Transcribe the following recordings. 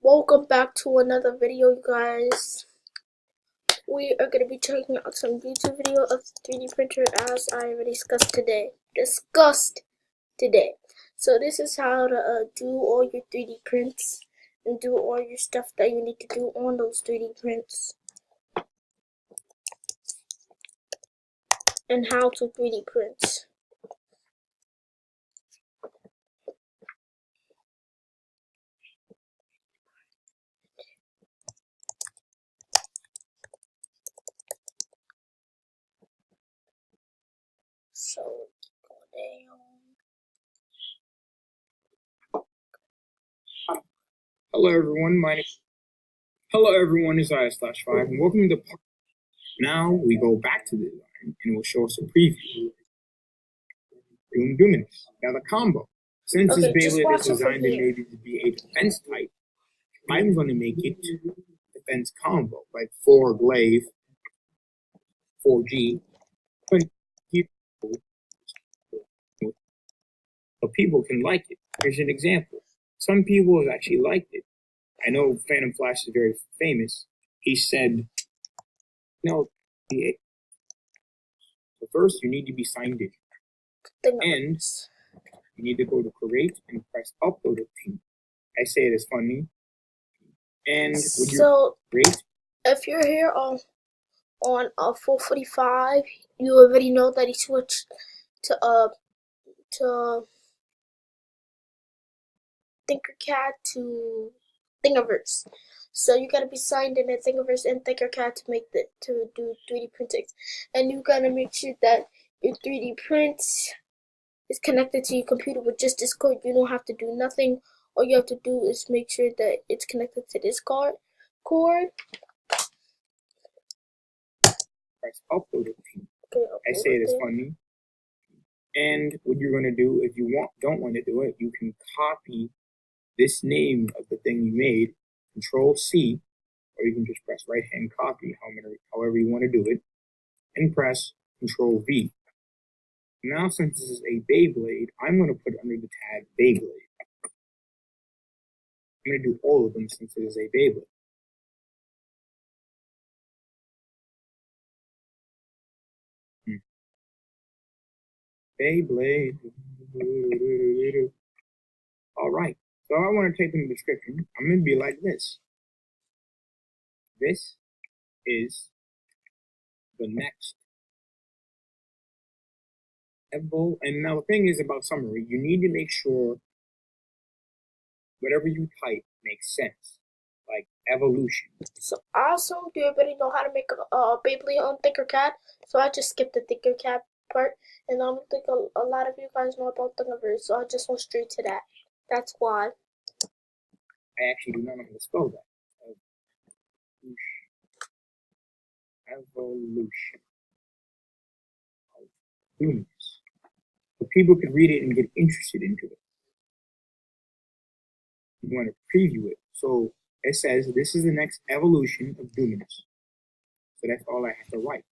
Welcome back to another video, you guys. We are going to be checking out some YouTube video of the 3D printer as I already discussed today. So this is how to do all your 3D prints and do all your stuff that you need to do on those 3D prints and how to 3D print. So go down. Hello everyone, it's I/5 and welcome to part. Now we go back to the design and it will show us a preview. Dominus. Now the combo. Since this Beyblade is designed and maybe to be a defense type, I'm gonna make it defense combo, like 4 glaive, 4G, but people can like it. Here's an example. Some people have actually liked it. I know Phantom Flash is very famous. He said, so first you need to be signed in. And you need to go to create and press upload a thing. I say it is funny. And so if you're here on 445, you already know that he switched to Tinkercad to Thingiverse. So you gotta be signed in at Thingiverse and Tinkercad to do 3D printing, and you gotta make sure that your 3D print is connected to your computer with just this code. You don't have to do nothing. All you have to do is make sure that it's connected to this cord. Press upload a thing. I say it is funny. And what you're gonna do, if you don't want to do it, you can copy this name of the thing you made, Control C, or you can just press right hand copy, however you want to do it, and press Control V. Now, since this is a Beyblade, I'm going to put it under the tag Beyblade. I'm going to do all of them since it is a Beyblade. Beyblade. Alright, so I want to type in the description. I'm going to be like this. This is the next and now the thing is about summary, you need to make sure whatever you type makes sense, like evolution. So also, do you already know how to make a Beyblade on Tinkercad? So I just skipped the Tinkercad part, and I don't think a lot of you guys know about Thingiverse, so I just went straight to that. That's why. I actually do not know how to spell that. Evolution. Dominus. So people could read it and get interested into it. You want to preview it. So it says this is the next evolution of Dominus. So that's all I have to write.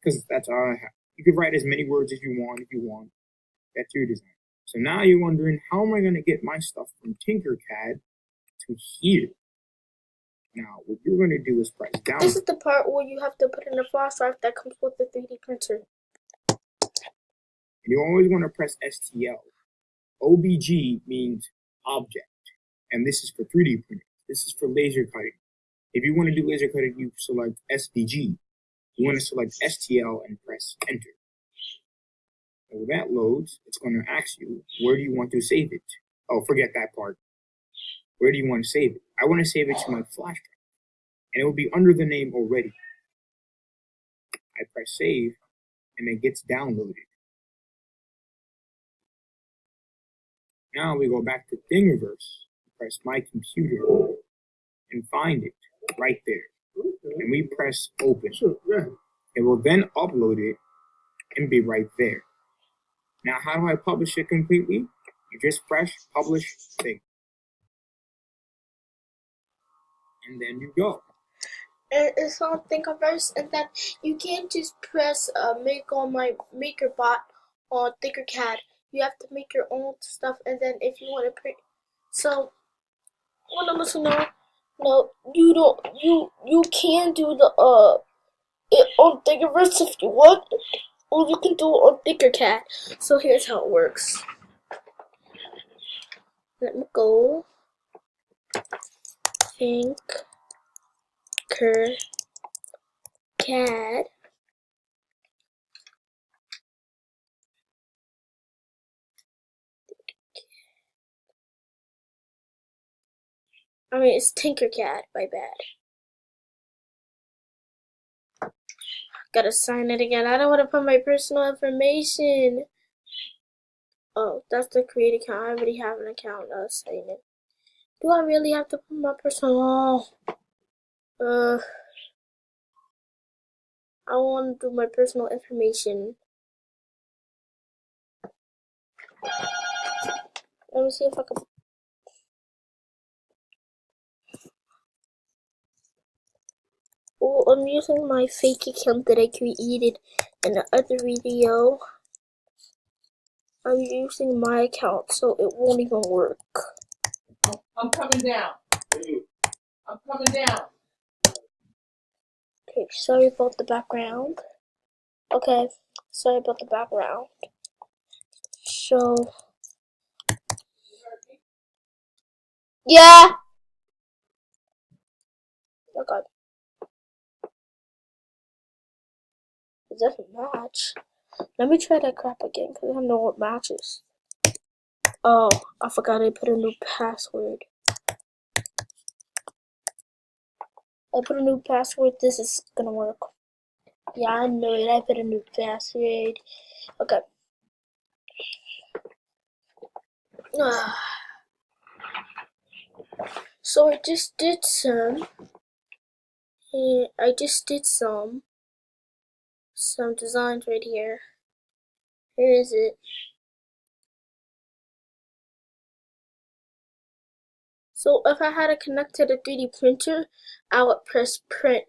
Because that's all I have. You could write as many words as you want if you want. That's your design. So now you're wondering, how am I going to get my stuff from Tinkercad to here? Now, what you're going to do is press down. This is the part where you have to put in a flash drive that comes with the 3D printer. You always want to press STL. OBG means object, and this is for 3D printing. This is for laser cutting. If you want to do laser cutting, you select SVG. You want to select STL and press enter. When that loads, it's going to ask you, where do you want to save it? Oh, forget that part. Where do you want to save it? I want to save it to my flash drive, and it will be under the name already. I press save, and it gets downloaded. Now we go back to Thingiverse, press my computer, and find it right there. And we press open. It will then upload it and be right there. Now, how do I publish it completely? You just press publish thing. And then you go. And it's on Thingiverse, and then you can't just press make on my MakerBot on Tinkercad. You have to make your own stuff, and then if you want to print, so I want to know No, you don't. You can do the it on Thingiverse if you want, or you can do it on Tinkercad. So here's how it works. Let me go. Tinkercad. I mean, it's Tinkercad. My bad. Gotta sign it again. I don't want to put my personal information. Oh, that's the create account. I already have an account. Sign it. Do I really have to put my personal? I want to do my personal information. Let me see if I can. Oh, I'm using my fake account that I created in the other video. I'm using my account, so it won't even work. I'm coming down. I'm coming down. Okay, sorry about the background. Okay, sorry about the background. So, yeah. Okay. It doesn't match. Let me try that crap again, because I don't know what matches. Oh, I forgot I put a new password. I put a new password. This is gonna work. Yeah, I know it. I put a new password. Okay. So I just did some. I just did some designs right here. Here is it. So if I had it connected to a 3D printer, I would press print,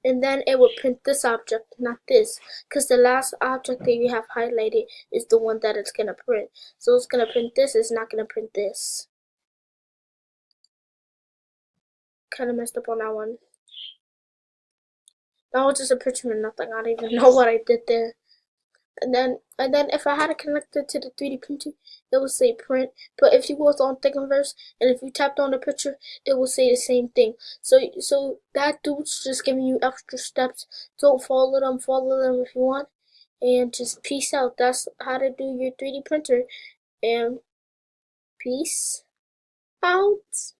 and then it would print this object, not this, because the last object that you have highlighted is the one that it's gonna print. So it's gonna print this, it's not gonna print this. Kind of messed up on that one. That was just a picture of nothing. I don't even know what I did there. And then if I had it connected to the 3D printer, it would say print. But if you go on Thingiverse and if you tapped on the picture, it will say the same thing. So that dude's just giving you extra steps. Don't follow them if you want. And just peace out. That's how to do your 3D printer. And peace out.